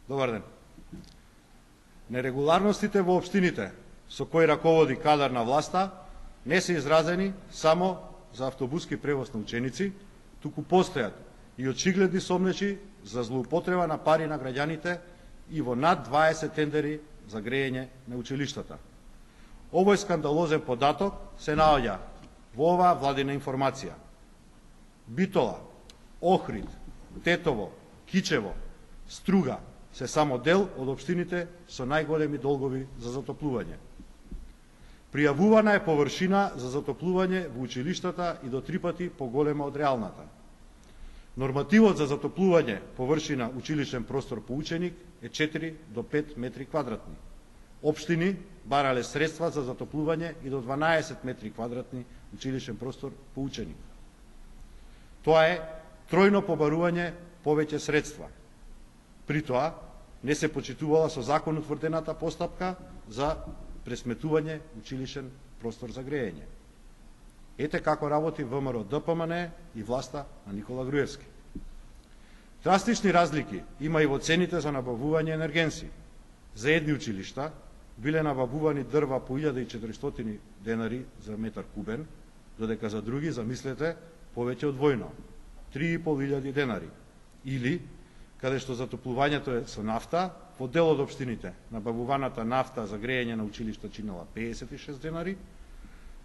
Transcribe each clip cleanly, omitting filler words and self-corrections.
Добар ден. Нерегуларностите во општините со кои раководи кадар на власта не се изразени само за автобуски превоз на ученици, туку постојат и очигледни сомнежи за злоупотреба на пари на граѓаните и во над 20 тендери за грејење на училиштата. Овој скандалозен податок се наоѓа во оваа владина информација. Битола, Охрид, Тетово, Кичево, Струга се само дел од општините со најголеми долгови за затоплување. Пријавувана е површина за затоплување во училиштата и до 3 пати поголема од реалната. Нормативот за затоплување површина училишен простор по ученик е 4 до 5 метри квадратни. Општини барале средства за затоплување и до 12 метри квадратни училишен простор по ученик. Тоа е тројно побарување повеќе средства. При тоа не се почитувала со закон утврдената постапка за пресметување училишен простор за грејење. Ете како работи ВМРО ДПМН и власта на Никола Груевски. Драстични разлики има и во цените за набавување енергенси. За едни училишта биле набавувани дрва по 1400 денари за метар кубен, додека за други, замислете, повеќе од двојно, 3500 денари. Или, каде што затоплувањето е со нафта, во дел од општините набавуваната нафта за грејење на училишта чинела 56 денари,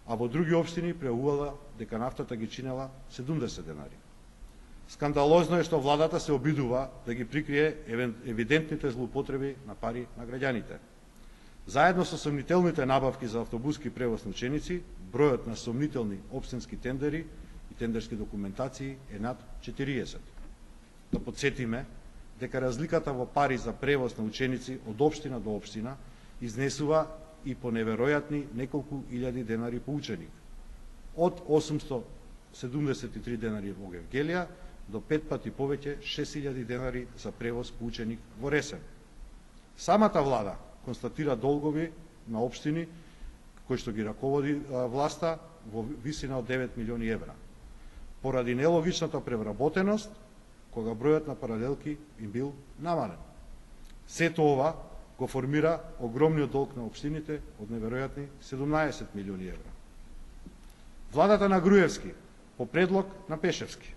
а во други општини преувала дека нафтата ги чинела 70 денари. Скандалозно е што владата се обидува да ги прикрие евидентните злоупотреби на пари на граѓаните. Заедно со сомнителните набавки за автобуски превоз на ученици, бројот на сомнителни општински тендери и тендерски документации е над 40. Да подсетиме дека разликата во пари за превоз на ученици од општина до општина изнесува и по неверојатни неколку илјади денари по ученик. Од 873 денари во Гевгелија до 5 пати повеќе 6000 денари за превоз по ученик во Ресен. Самата влада констатира долгови на општини кои што ги раководи власта во висина од 9 милиони евра. Поради нелогичната превработеност, кога бројот на паралелки им бил намален. Сето ова го формира огромниот долг на општините од неверојатни 17 милиони евра. Владата на Груевски, по предлог на Пешевски,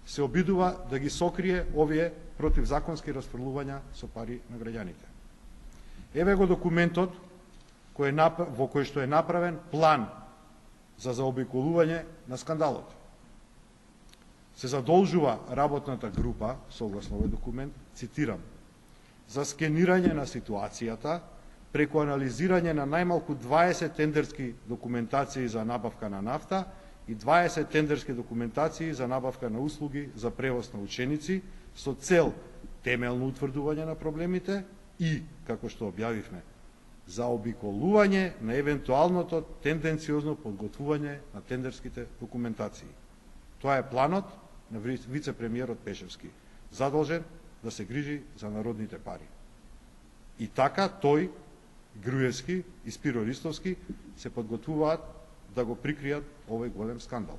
се обидува да ги сокрие овие противзаконски расфрлувања со пари на граѓаните. Еве го документот во кој што е направен план за заобиколување на скандалот. Се задолжува работната група, согласно овој документ, цитирам, за скенирање на ситуацијата преку анализирање на најмалку 20 тендерски документации за набавка на нафта и 20 тендерски документации за набавка на услуги за превоз на ученици со цел темелно утврдување на проблемите и, како што објавивме, заобиколување на евентуалното тенденциозно подготвување на тендерските документации. Тоа е планот на вице-премиерот Пешевски, задолжен да се грижи за народните пари. И така тој, Груевски и Спиро Ристовски се подготвуваат да го прикријат овој голем скандал.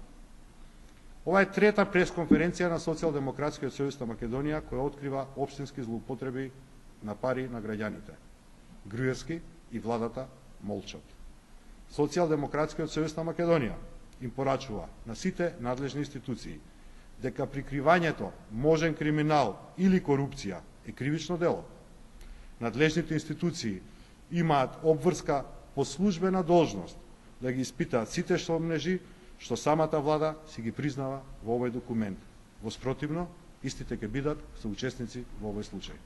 Ова е трета пресконференција на Социјалдемократскиот сојуз на Македонија која открива општински злоупотреби на пари на граѓаните. Груевски и владата молчат. Социјалдемократскиот сојуз на Македонија им порачува на сите надлежни институции дека прикривањето можен криминал или корупција е кривично дело. Надлежните институции имаат обврска по службена должност да ги испитаат сите сомнежи што самата влада си ги признава во овој документ. Во спротивно, истите ќе бидат соучесници во овој случај.